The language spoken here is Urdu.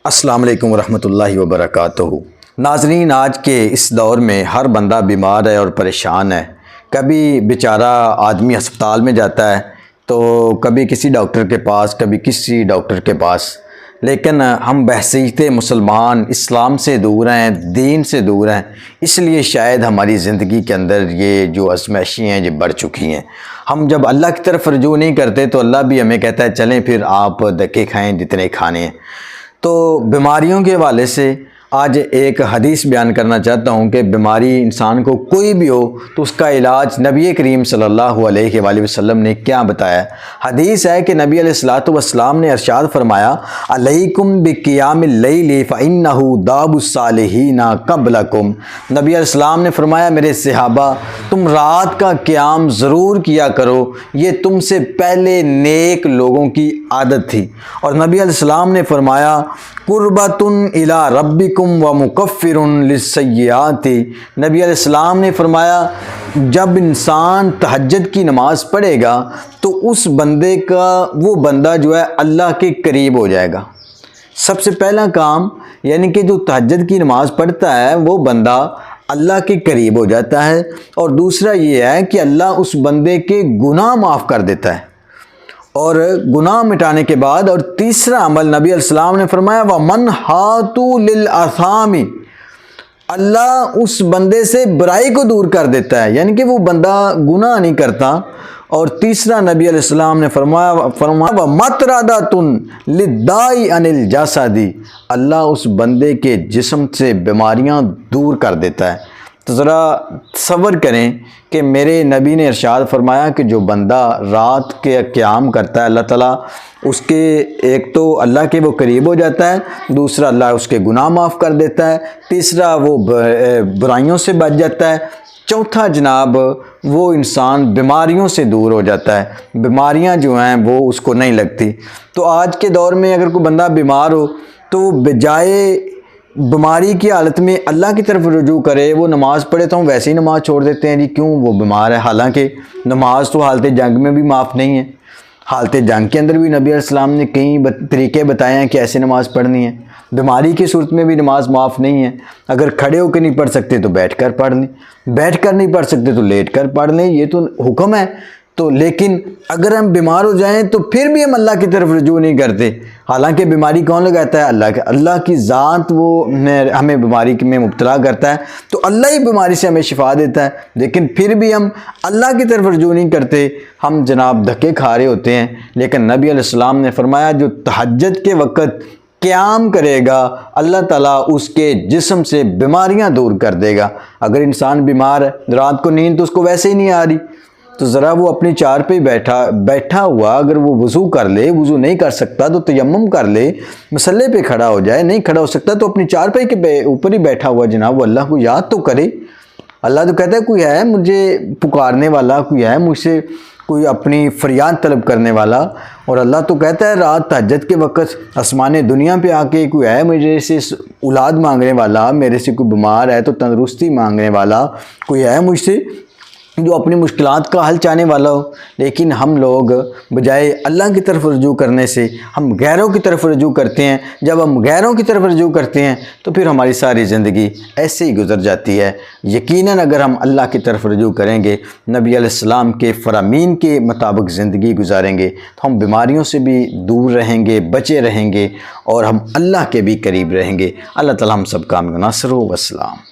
السلام علیکم ورحمۃ اللہ وبرکاتہ۔ ناظرین، آج کے اس دور میں ہر بندہ بیمار ہے اور پریشان ہے۔ کبھی بیچارہ آدمی ہسپتال میں جاتا ہے تو کبھی کسی ڈاکٹر کے پاس، کبھی کسی ڈاکٹر کے پاس، لیکن ہم بحیثیت مسلمان اسلام سے دور ہیں، دین سے دور ہیں، اس لیے شاید ہماری زندگی کے اندر یہ جو آزمائشیں ہیں یہ بڑھ چکی ہیں۔ ہم جب اللہ کی طرف رجوع نہیں کرتے تو اللہ بھی ہمیں کہتا ہے چلیں پھر آپ دھکے کھائیں جتنے کھانے ہیں۔ تو بیماریوں کے حوالے سے آج ایک حدیث بیان کرنا چاہتا ہوں کہ بیماری انسان کو کوئی بھی ہو تو اس کا علاج نبی کریم صلی اللہ علیہ وآلہ وسلم نے کیا بتایا۔ حدیث ہے کہ نبی علیہ الصلوۃ والسلام نے ارشاد فرمایا، علیکم بقیام اللیل فإنہ داب الصالحین قبلکم۔ نبی علیہ السلام نے فرمایا، میرے صحابہ تم رات کا قیام ضرور کیا کرو، یہ تم سے پہلے نیک لوگوں کی عادت تھی۔ اور نبی علیہ السلام نے فرمایا، قربۃ الی ربکم ومکفر للسیئات۔ نبی علیہ السلام نے فرمایا جب انسان تہجد کی نماز پڑھے گا تو اس بندے کا وہ بندہ جو ہے اللہ کے قریب ہو جائے گا۔ سب سے پہلا کام یعنی کہ جو تہجد کی نماز پڑھتا ہے وہ بندہ اللہ کے قریب ہو جاتا ہے، اور دوسرا یہ ہے کہ اللہ اس بندے کے گناہ معاف کر دیتا ہے اور گناہ مٹانے کے بعد۔ اور تیسرا عمل نبی علیہ السلام نے فرمایا، وَمَنْحَاتُ لِلْأَثَامِ، اللہ اس بندے سے برائی کو دور کر دیتا ہے، یعنی کہ وہ بندہ گناہ نہیں کرتا۔ اور تیسرا نبی علیہ السلام نے فرمایا وَمَطْرَدَةٌ لِلدَّاءِ عَنِ الْجَسَدِ، اللہ اس بندے کے جسم سے بیماریاں دور کر دیتا ہے۔ تو ذرا تصور کریں کہ میرے نبی نے ارشاد فرمایا کہ جو بندہ رات کے قیام کرتا ہے اللہ تعالیٰ اس کے ایک تو اللہ کے وہ قریب ہو جاتا ہے، دوسرا اللہ اس کے گناہ معاف کر دیتا ہے، تیسرا وہ برائیوں سے بچ جاتا ہے، چوتھا جناب وہ انسان بیماریوں سے دور ہو جاتا ہے، بیماریاں جو ہیں وہ اس کو نہیں لگتی۔ تو آج کے دور میں اگر کوئی بندہ بیمار ہو تو وہ بجائے بیماری کی حالت میں اللہ کی طرف رجوع کرے، وہ نماز پڑھے تو ہم ویسے ہی نماز چھوڑ دیتے ہیں، جی کیوں وہ بیمار ہے، حالانکہ نماز تو حالت جنگ میں بھی معاف نہیں ہے۔ حالت جنگ کے اندر بھی نبی علیہ السلام نے کئی طریقے بتائے ہیں کہ ایسے نماز پڑھنی ہے۔ بیماری کی صورت میں بھی نماز معاف نہیں ہے، اگر کھڑے ہو کے نہیں پڑھ سکتے تو بیٹھ کر پڑھ لیں، بیٹھ کر نہیں پڑھ سکتے تو لیٹ کر پڑھ لیں، یہ تو حکم ہے۔ تو لیکن اگر ہم بیمار ہو جائیں تو پھر بھی ہم اللہ کی طرف رجوع نہیں کرتے، حالانکہ بیماری کون لگاتا ہے؟ اللہ کی ذات وہ ہمیں بیماری میں مبتلا کرتا ہے، تو اللہ ہی بیماری سے ہمیں شفا دیتا ہے، لیکن پھر بھی ہم اللہ کی طرف رجوع نہیں کرتے، ہم جناب دھکے کھا رہے ہوتے ہیں۔ لیکن نبی علیہ السلام نے فرمایا جو تہجد کے وقت قیام کرے گا اللہ تعالیٰ اس کے جسم سے بیماریاں دور کر دے گا۔ اگر انسان بیمار ہے، رات کو نیند تو اس کو ویسے ہی نہیں آ رہی، تو ذرا وہ اپنی چار پہ بیٹھا ہوا اگر وہ وضو کر لے، وضو نہیں کر سکتا تو تیمم کر لے، مصلے پہ کھڑا ہو جائے، نہیں کھڑا ہو سکتا تو اپنی چار پہ کے اوپر ہی بیٹھا ہوا جناب وہ اللہ کو یاد تو کرے۔ اللہ تو کہتا ہے کوئی ہے مجھے پکارنے والا، کوئی ہے مجھ سے کوئی اپنی فریاد طلب کرنے والا، اور اللہ تو کہتا ہے رات تہجد کے وقت آسمان دنیا پہ آ کے کوئی ہے میرے سے اولاد مانگنے والا، میرے سے کوئی بیمار ہے تو تندرستی مانگنے والا، کوئی ہے مجھ سے جو اپنی مشکلات کا حل چاہنے والا ہو۔ لیکن ہم لوگ بجائے اللہ کی طرف رجوع کرنے سے ہم غیروں کی طرف رجوع کرتے ہیں۔ جب ہم غیروں کی طرف رجوع کرتے ہیں تو پھر ہماری ساری زندگی ایسے ہی گزر جاتی ہے۔ یقیناً اگر ہم اللہ کی طرف رجوع کریں گے، نبی علیہ السلام کے فرامین کے مطابق زندگی گزاریں گے تو ہم بیماریوں سے بھی دور رہیں گے، بچے رہیں گے، اور ہم اللہ کے بھی قریب رہیں گے۔ اللہ تعالیٰ ہم سب کا ناصر ہو۔ والسلام۔